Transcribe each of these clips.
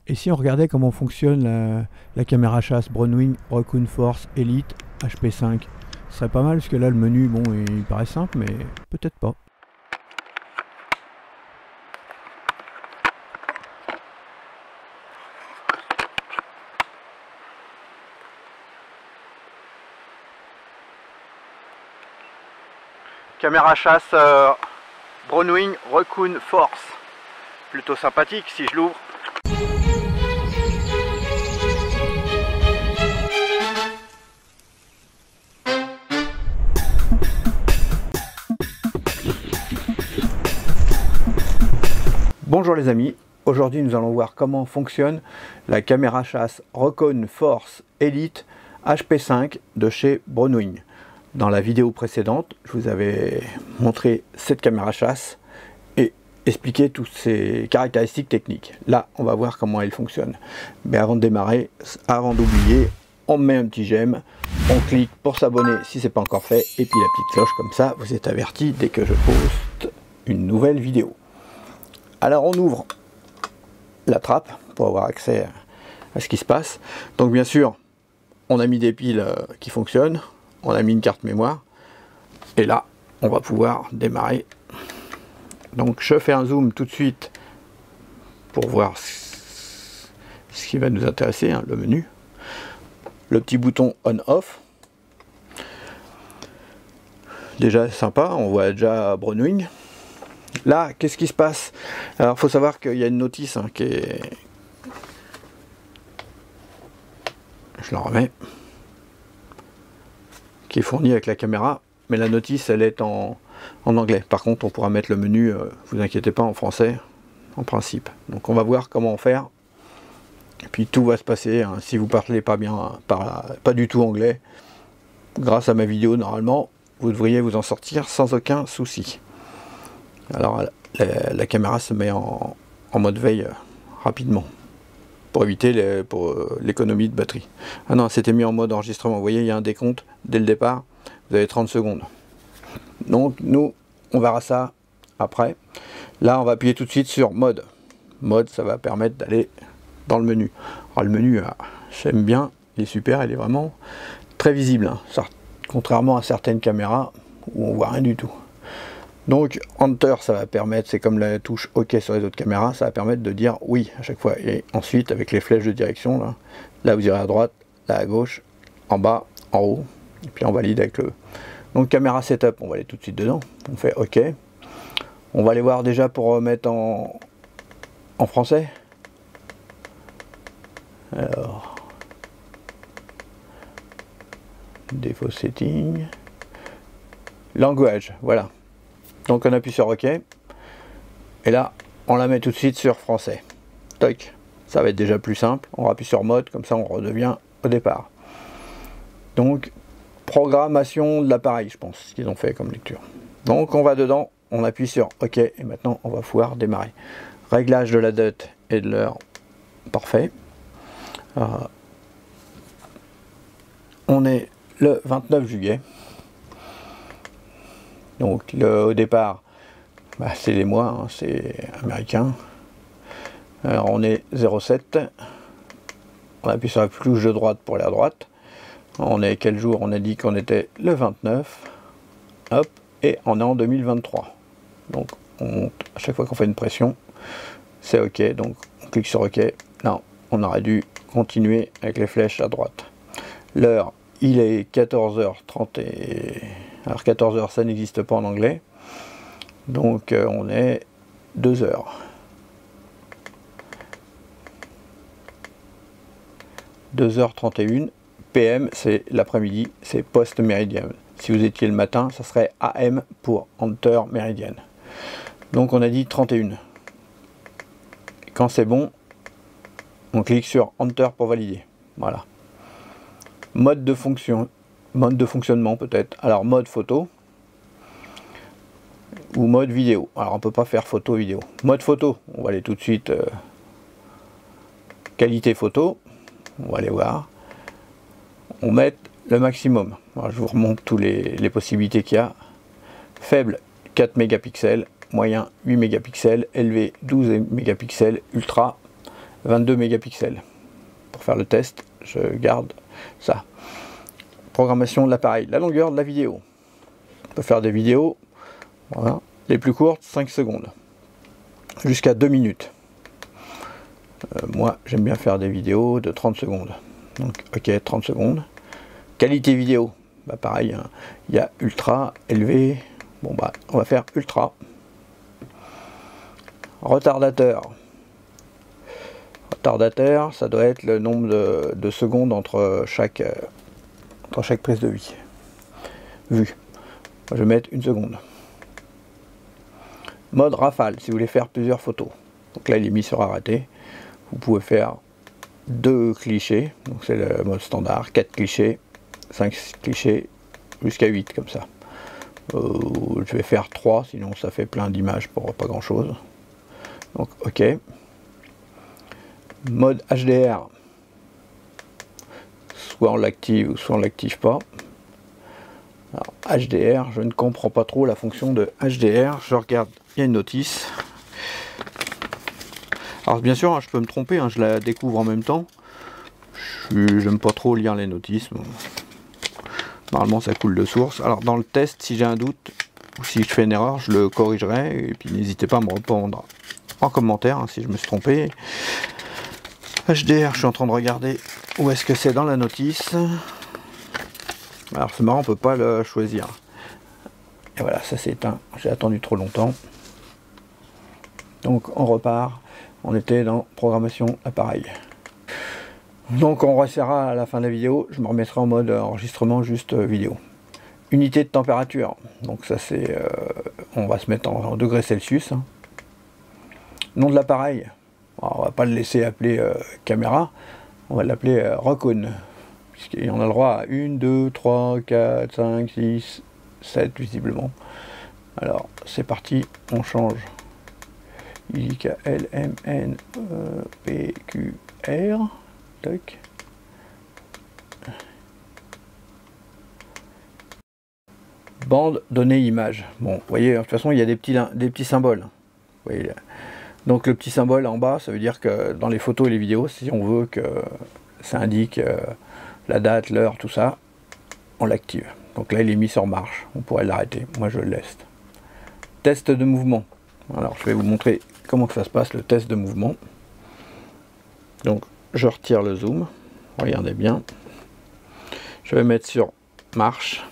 Et si on regardait comment fonctionne la caméra chasse Bronwyn Raccoon Force Elite HP5, ce serait pas mal parce que là le menu, bon, il paraît simple, mais peut-être pas. Caméra chasse Bronwyn Raccoon Force, plutôt sympathique si je l'ouvre. Bonjour les amis, aujourd'hui nous allons voir comment fonctionne la caméra chasse Raccoon Force Elite HP5 de chez Bronwyn. Dans la vidéo précédente, je vous avais montré cette caméra chasse et expliqué toutes ses caractéristiques techniques. Là, on va voir comment elle fonctionne. Mais avant de démarrer, avant d'oublier, on met un petit j'aime, on clique pour s'abonner si ce n'est pas encore fait, et puis la petite cloche, comme ça vous êtes averti dès que je poste une nouvelle vidéo. Alors on ouvre la trappe pour avoir accès à ce qui se passe. Donc bien sûr, on a mis des piles qui fonctionnent. On a mis une carte mémoire et là on va pouvoir démarrer. Donc je fais un zoom tout de suite pour voir ce qui va nous intéresser, hein, le menu, le petit bouton on off, déjà sympa, on voit déjà Bronwyn. Là qu'est-ce qui se passe? Alors il faut savoir qu'il y a une notice, hein, qui est, je la remets, qui est fournie avec la caméra, mais la notice elle est en anglais. Par contre on pourra mettre le menu, vous inquiétez pas, en français en principe. Donc on va voir comment faire et puis tout va se passer, hein. Si vous parlez pas bien, pas du tout anglais, grâce à ma vidéo normalement vous devriez vous en sortir sans aucun souci. Alors la caméra se met en mode veille rapidement pour éviter l'économie de batterie. Ah non, c'était mis en mode enregistrement. Vous voyez, il y a un décompte dès le départ. Vous avez 30 secondes. Donc, nous, on verra ça après. Là, on va appuyer tout de suite sur mode. Mode, ça va permettre d'aller dans le menu. Alors, le menu, j'aime bien. Il est super. Il est vraiment très visible, hein. Ça, contrairement à certaines caméras où on voit rien du tout. Donc Enter, ça va permettre, c'est comme la touche OK sur les autres caméras, ça va permettre de dire oui à chaque fois. Et ensuite, avec les flèches de direction, là vous irez à droite, là à gauche, en bas, en haut, et puis on valide avec le... Donc caméra setup, on va aller tout de suite dedans, on fait OK. On va aller voir déjà pour mettre en français. Alors, défaut setting, language, voilà. Donc on appuie sur OK, et là on la met tout de suite sur français. Toc, ça va être déjà plus simple, on appuie sur mode, comme ça on redevient au départ. Donc programmation de l'appareil, je pense, ce qu'ils ont fait comme lecture. Donc on va dedans, on appuie sur OK, et maintenant on va pouvoir démarrer. Réglage de la date et de l'heure, parfait. On est le 29 juillet. Donc au départ, c'est les mois, hein, c'est américain. Alors on est 07. On appuie sur la touche de droite pour aller à droite. On est quel jour? On a dit qu'on était le 29. Hop, et on est en 2023. Donc à chaque fois qu'on fait une pression, c'est OK. Donc on clique sur OK. Non, on aurait dû continuer avec les flèches à droite. L'heure, il est 14h30 et... Alors 14h, ça n'existe pas en anglais. Donc on est 2h. 2h31. PM, c'est l'après-midi, c'est post-méridien. Si vous étiez le matin, ça serait AM pour Enter méridienne. Donc on a dit 31. Quand c'est bon, on clique sur Enter pour valider. Voilà. Mode de fonction. Mode de fonctionnement peut-être. Alors mode photo ou mode vidéo. Alors on peut pas faire photo vidéo. Mode photo, on va aller tout de suite qualité photo. On va aller voir. On met le maximum. Alors, je vous remonte tous les possibilités qu'il y a. Faible 4 mégapixels, moyen 8 mégapixels, élevé 12 mégapixels, ultra 22 mégapixels. Pour faire le test, je garde ça. Programmation de l'appareil, la longueur de la vidéo. On peut faire des vidéos, voilà, les plus courtes 5 secondes, jusqu'à 2 minutes. Moi j'aime bien faire des vidéos de 30 secondes. Donc ok, 30 secondes. Qualité vidéo, bah pareil, hein. Il y a ultra, élevé, bon bah on va faire ultra. Retardateur. Retardateur, ça doit être le nombre de secondes entre chaque prise de vue. Moi, je vais mettre 1 seconde. Mode rafale, si vous voulez faire plusieurs photos. Donc là il est mis sur arrêté. Vous pouvez faire 2 clichés, donc c'est le mode standard, 4 clichés, 5 clichés, jusqu'à 8 comme ça. Je vais faire 3, sinon ça fait plein d'images pour pas grand chose. Donc ok. Mode HDR, soit on l'active ou soit on l'active pas. Alors, HDR, je ne comprends pas trop la fonction de HDR. Je regarde, il y a une notice. Alors bien sûr, hein, je peux me tromper, hein, je la découvre en même temps. J'aime pas trop lire les notices. Bon. Normalement ça coule de source. Alors dans le test, si j'ai un doute ou si je fais une erreur, je le corrigerai. Et puis n'hésitez pas à me répondre en commentaire hein, si je me suis trompé. HDR, je suis en train de regarder où est-ce que c'est dans la notice. Alors c'est marrant, on peut pas le choisir. Et voilà, ça s'est éteint. J'ai attendu trop longtemps. Donc on repart. On était dans programmation appareil. Donc on restera à la fin de la vidéo. Je me remettrai en mode enregistrement juste vidéo. Unité de température. Donc ça c'est... on va se mettre en degrés Celsius. Hein. Nom de l'appareil. On va pas le laisser appeler caméra. On va l'appeler Raccoon. Puisqu'on a le droit à 1, 2, 3, 4, 5, 6, 7 visiblement. Alors c'est parti. On change. IKLMNPQR. Tac. Bande, données, images. Bon, vous voyez, de toute façon, il y a des petits symboles. Vous voyez, donc le petit symbole en bas, ça veut dire que dans les photos et les vidéos, si on veut que ça indique la date, l'heure, tout ça, on l'active. Donc là, il est mis sur marche. On pourrait l'arrêter. Moi, je le laisse. Test de mouvement. Alors, je vais vous montrer comment que ça se passe, le test de mouvement. Donc, je retire le zoom. Regardez bien. Je vais mettre sur marche.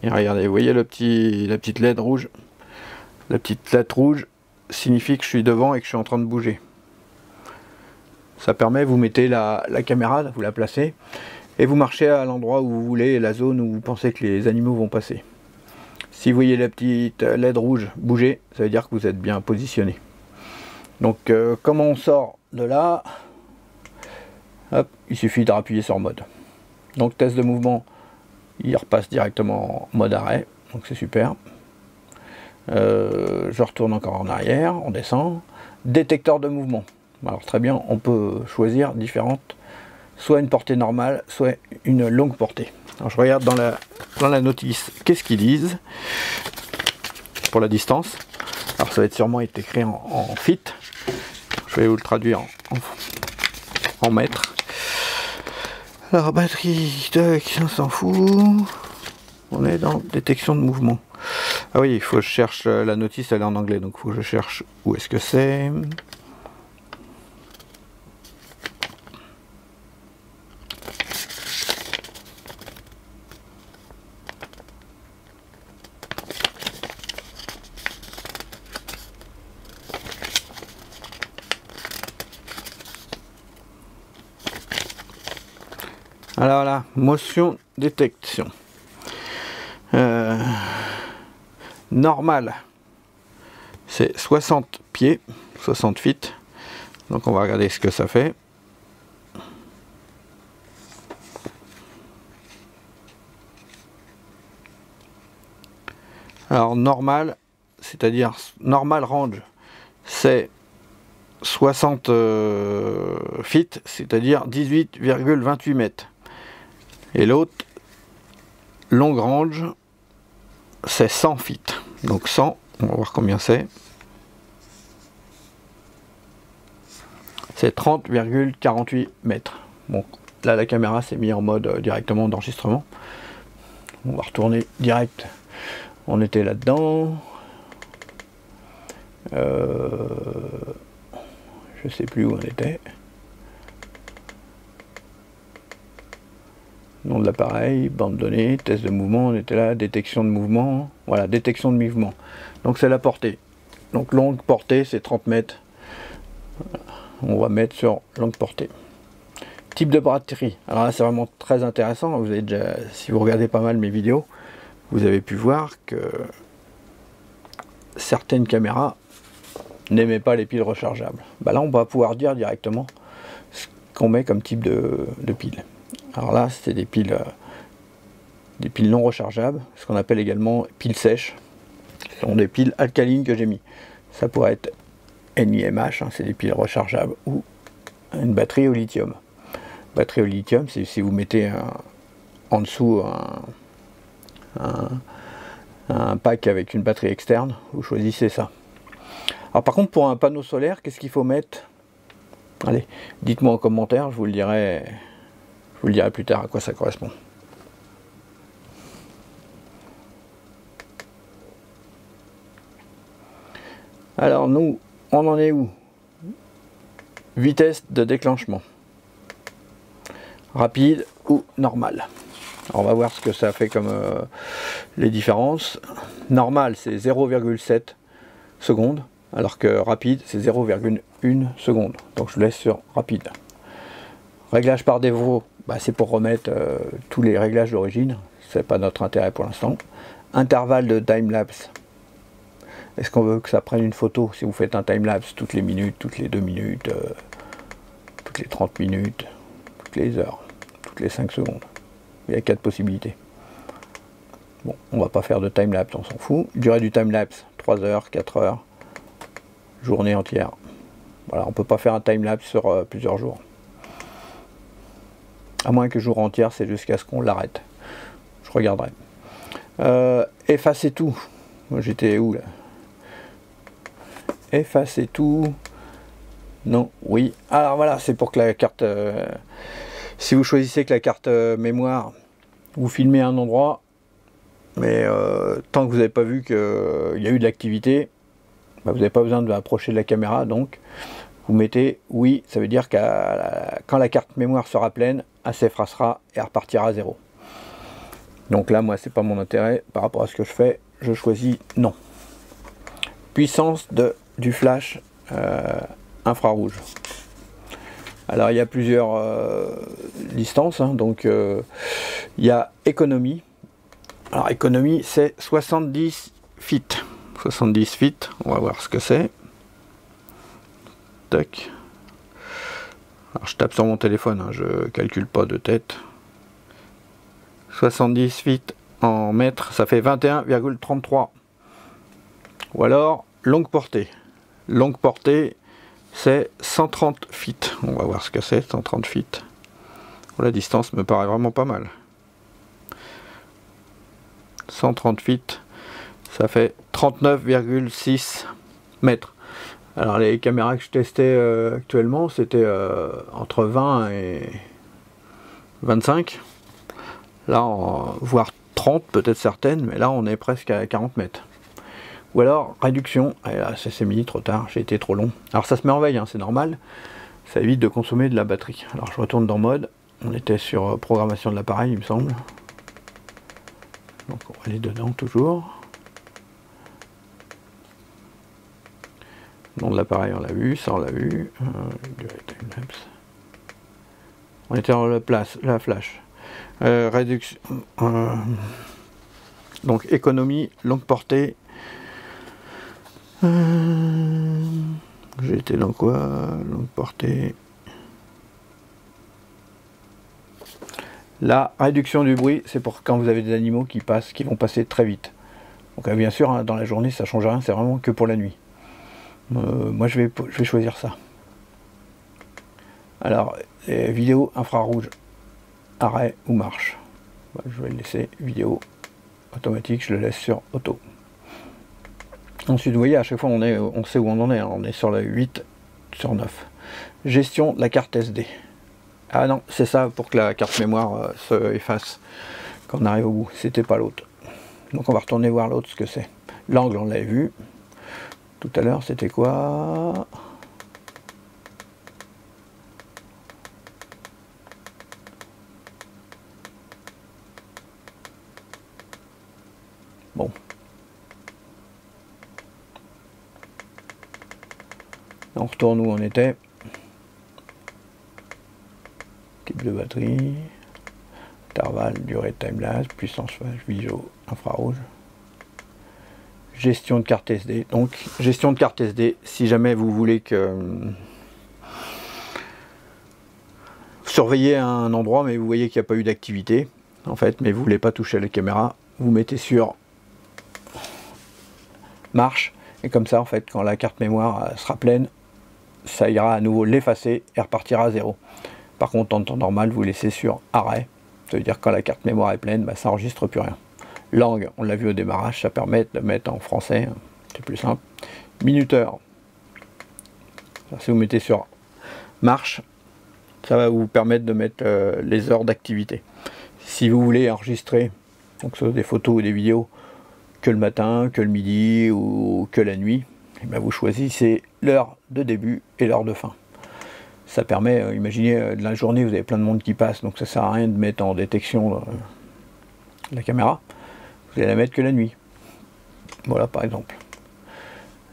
Et regardez, vous voyez la petite LED rouge. La petite lettre rouge signifie que je suis devant et que je suis en train de bouger. Ça permet, vous mettez la caméra, vous la placez, et vous marchez à l'endroit où vous voulez, la zone où vous pensez que les animaux vont passer. Si vous voyez la petite LED rouge bouger, ça veut dire que vous êtes bien positionné. Donc comment on sort de là? Hop, il suffit de appuyer sur mode. Donc test de mouvement, il repasse directement en mode arrêt, donc c'est super. Je retourne encore en arrière, on descend. Détecteur de mouvement. Alors très bien, on peut choisir différentes, soit une portée normale, soit une longue portée. Alors je regarde dans la notice, qu'est-ce qu'ils disent pour la distance. Alors ça va être sûrement être écrit en feet. Je vais vous le traduire en mètres. Alors batterie, on s'en fout. On est dans détection de mouvement. Ah oui, il faut que je cherche la notice, elle est en anglais, donc il faut que je cherche où est-ce que c'est. Alors là, motion détection. Normal, c'est 60 pieds, 60 feet. Donc on va regarder ce que ça fait. Alors normal, c'est-à-dire normal range, c'est 60 feet, c'est-à-dire 18,28 mètres. Et l'autre, long range, c'est 100 feet. Donc 100, on va voir combien c'est. c'est 30,48 mètres. Bon, là la caméra s'est mise en mode directement d'enregistrement. On va retourner direct. On était là-dedans. Je sais plus où on était. Nom de l'appareil, bande données, test de mouvement, on était là, détection de mouvement. Voilà, détection de mouvement. Donc c'est la portée. Donc longue portée, c'est 30 mètres. On va mettre sur longue portée. Type de batterie. Alors là, c'est vraiment très intéressant. Vous avez déjà, si vous regardez pas mal mes vidéos, vous avez pu voir que certaines caméras n'aimaient pas les piles rechargeables. Bah là, on va pouvoir dire directement ce qu'on met comme type de pile. Alors là, c'est des piles non rechargeables, ce qu'on appelle également piles sèches. Ce sont des piles alcalines que j'ai mis. Ça pourrait être NiMH, hein, c'est des piles rechargeables, ou une batterie au lithium. Batterie au lithium, c'est si vous mettez en dessous un pack avec une batterie externe, vous choisissez ça. Alors par contre, pour un panneau solaire, qu'est-ce qu'il faut mettre? Allez, dites-moi en commentaire, je vous le dirai plus tard à quoi ça correspond. Alors nous, on en est où? Vitesse de déclenchement. Rapide ou normal. Alors on va voir ce que ça fait comme les différences. Normal, c'est 0,7 secondes, alors que rapide, c'est 0,1 seconde. Donc je vous laisse sur rapide. Réglage par défaut, bah, c'est pour remettre tous les réglages d'origine. C'est pas notre intérêt pour l'instant. Intervalle de time-lapse. Est-ce qu'on veut que ça prenne une photo? Si vous faites un time-lapse toutes les minutes, toutes les 2 minutes, toutes les 30 minutes, toutes les heures, toutes les 5 secondes. Il y a 4 possibilités. Bon, on va pas faire de time-lapse, on s'en fout. Durée du time-lapse, 3 heures, 4 heures, journée entière. Voilà, on peut pas faire un time-lapse sur plusieurs jours. À moins que jour entier, c'est jusqu'à ce qu'on l'arrête. Je regarderai. Effacer tout. Moi j'étais où là? Effacer tout. Non, oui. Alors voilà, c'est pour que la carte... si vous choisissez que la carte mémoire, vous filmez un endroit, mais tant que vous n'avez pas vu qu'il y a eu de l'activité, bah, vous n'avez pas besoin d'approcher de la caméra, donc vous mettez oui, ça veut dire que quand la carte mémoire sera pleine, elle s'effacera et elle repartira à 0. Donc là, moi, c'est pas mon intérêt. Par rapport à ce que je fais, je choisis non. Puissance du flash infrarouge. Alors, il y a plusieurs distances. Hein, donc, il y a économie. Alors, économie, c'est 70 feet. 70 feet, on va voir ce que c'est. Tac. Alors, je tape sur mon téléphone, hein, je calcule pas de tête. 70 feet en mètres, ça fait 21,33. Ou alors, longue portée. Longue portée, c'est 130 feet. On va voir ce que c'est, 130 feet. La distance me paraît vraiment pas mal. 130 feet, ça fait 39,6 mètres. Alors les caméras que je testais actuellement, c'était entre 20 et 25. Là, voire 30, peut-être certaines, mais là on est presque à 40 mètres. Ou alors réduction, et là ça s'est mis trop tard, j'ai été trop long. Alors ça se met en veille, hein, c'est normal, ça évite de consommer de la batterie. Alors je retourne dans mode, on était sur programmation de l'appareil il me semble. Donc on va aller dedans toujours. Nom de l'appareil on l'a vu, ça on l'a vu. On était dans la flash. Réduction. Donc économie, longue portée. J'ai été dans quoi? Longue portée. La réduction du bruit, c'est pour quand vous avez des animaux qui vont passer très vite. Donc bien sûr, hein, dans la journée, ça change rien, c'est vraiment que pour la nuit. Moi, je vais choisir ça. Alors, vidéo infrarouge, arrêt ou marche. Bah, je vais le laisser vidéo automatique, je le laisse sur auto. Ensuite, vous voyez, à chaque fois, on sait où on en est. Hein, on est sur la 8 sur 9. Gestion de la carte SD. Ah non, c'est ça pour que la carte mémoire se efface quand on arrive au bout. C'était pas l'autre. Donc on va retourner voir l'autre, ce que c'est. L'angle, on l'avait vu. Tout à l'heure, c'était quoi? Bon. On retourne où on était. Type de batterie. Intervalle, durée de timelapse, puissance visio, infrarouge. Gestion de carte SD. Donc, gestion de carte SD, si jamais vous voulez que surveiller un endroit, mais vous voyez qu'il n'y a pas eu d'activité, en fait, mais vous voulez pas toucher à la caméra, vous mettez sur marche, et comme ça, en fait, quand la carte mémoire sera pleine, ça ira à nouveau l'effacer et repartira à zéro. Par contre, en temps normal, vous laissez sur arrêt. Ça veut dire que quand la carte mémoire est pleine, bah, ça n'enregistre plus rien. Langue, on l'a vu au démarrage, ça permet de mettre en français, c'est plus simple. Minuteur, si vous mettez sur marche, ça va vous permettre de mettre les heures d'activité. Si vous voulez enregistrer, donc soit des photos ou des vidéos, que le matin, que le midi ou que la nuit, et bien vous choisissez l'heure de début et l'heure de fin. Ça permet, imaginez, de la journée, vous avez plein de monde qui passe, donc ça sert à rien de mettre en détection la caméra. Vous allez la mettre que la nuit. Voilà, par exemple.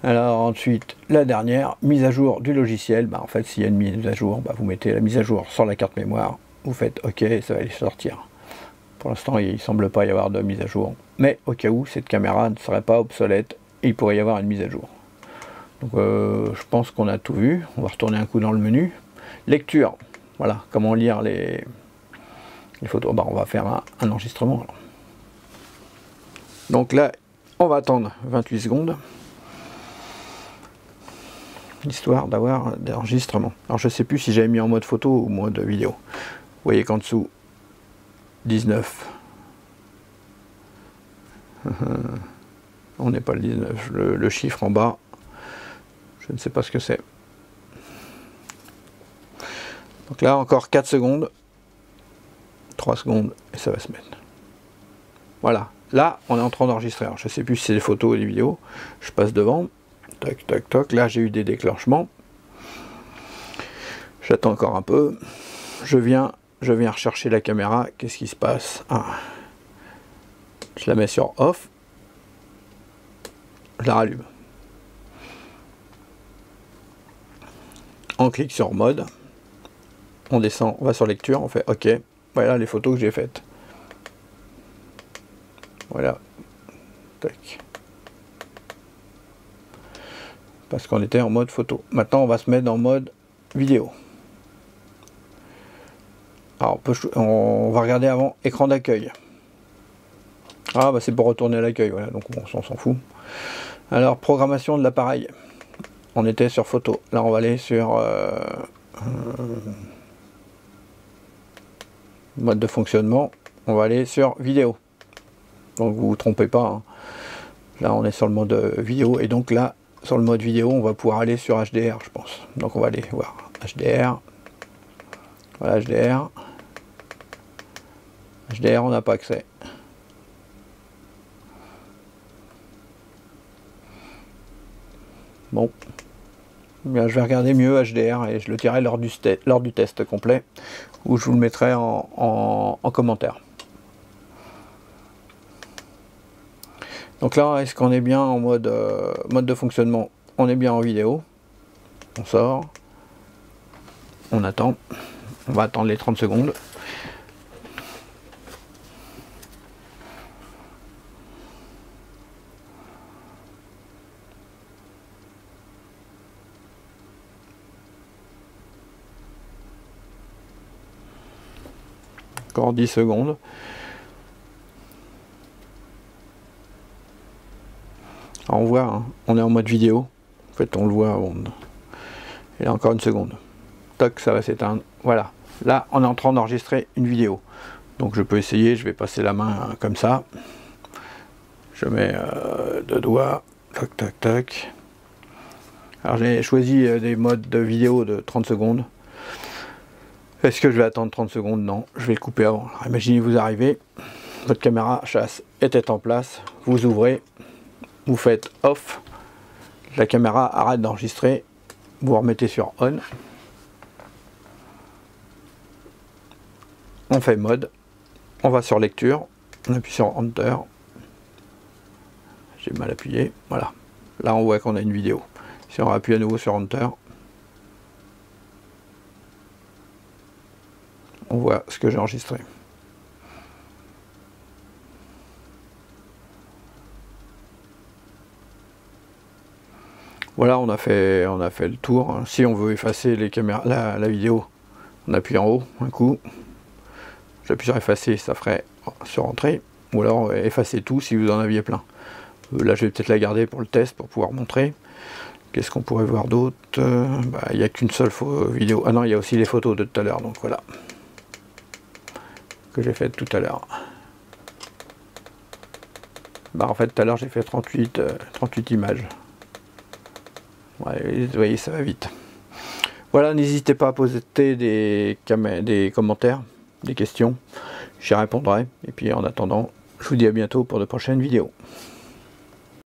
Alors ensuite, la dernière, mise à jour du logiciel. Bah, en fait, s'il y a une mise à jour, bah, vous mettez la mise à jour sur la carte mémoire, vous faites OK et ça va aller sortir. Pour l'instant, il ne semble pas y avoir de mise à jour. Mais au cas où, cette caméra ne serait pas obsolète, il pourrait y avoir une mise à jour. Donc je pense qu'on a tout vu. On va retourner un coup dans le menu. Lecture. Voilà, comment lire les photos. Bah, on va faire un enregistrement. Alors. Donc là, on va attendre 28 secondes. Histoire d'avoir des enregistrements. Alors je ne sais plus si j'avais mis en mode photo ou mode vidéo. Vous voyez qu'en dessous, 19. On n'est pas le 19. Le chiffre en bas, je ne sais pas ce que c'est. Donc là, encore 4 secondes. 3 secondes et ça va se mettre. Voilà. Là, on est en train d'enregistrer. Je ne sais plus si c'est des photos ou des vidéos. Je passe devant. Tac, tac, tac. Là, j'ai eu des déclenchements. J'attends encore un peu. Je viens rechercher la caméra. Qu'est-ce qui se passe? Je la mets sur off. Je la rallume. On clique sur mode. On descend, on va sur lecture. On fait OK. Voilà les photos que j'ai faites. Voilà. Tac. Parce qu'on était en mode photo. Maintenant, on va se mettre en mode vidéo. Alors, on va regarder avant écran d'accueil. Ah, bah c'est pour retourner à l'accueil, voilà, donc bon, on s'en fout. Alors, programmation de l'appareil. On était sur photo. Là, on va aller sur mode de fonctionnement. On va aller sur vidéo. Donc, vous ne vous trompez pas. Hein. Là, on est sur le mode vidéo. Et donc là, sur le mode vidéo, on va pouvoir aller sur HDR, je pense. Donc, on va aller voir HDR. Voilà, HDR. HDR, on n'a pas accès. Bon. Bien, je vais regarder mieux HDR et je le dirai lors du test complet, où je vous le mettrai en commentaire. Donc là, est-ce qu'on est bien en mode de fonctionnement? On est bien en vidéo. On sort. On attend. On va attendre les 30 secondes. Encore 10 secondes. Alors on voit, hein, on est en mode vidéo. En fait, on le voit. Et là, encore une seconde. Toc, ça va s'éteindre. Voilà. Là, on est en train d'enregistrer une vidéo. Donc, je peux essayer. Je vais passer la main comme ça. Je mets deux doigts. Tac, tac, tac. Alors j'ai choisi des modes de vidéo de 30 secondes. Est-ce que je vais attendre 30 secondes? Non, je vais le couper avant. Alors, imaginez vous arrivez, votre caméra chasse était en place, vous ouvrez, vous faites off, la caméra arrête d'enregistrer, vous remettez sur on, on fait mode, on va sur lecture, on appuie sur enter, j'ai mal appuyé, voilà, là on voit qu'on a une vidéo. Si on appuie à nouveau sur enter, on voit ce que j'ai enregistré. Voilà, on a fait le tour. Si on veut effacer les caméras, la vidéo, on appuie en haut un coup. J'appuie sur effacer, ça ferait sur entrée. Ou alors effacer tout si vous en aviez plein. Là, je vais peut-être la garder pour le test, pour pouvoir montrer. Qu'est-ce qu'on pourrait voir d'autre? Il n'y a qu'une seule vidéo. Ah non, il y a aussi les photos de tout à l'heure, donc voilà. Que j'ai fait tout à l'heure. En fait, tout à l'heure, j'ai fait 38 images. Ouais, vous voyez, ça va vite. Voilà, n'hésitez pas à poser des commentaires, des questions. J'y répondrai. Et puis en attendant, je vous dis à bientôt pour de prochaines vidéos.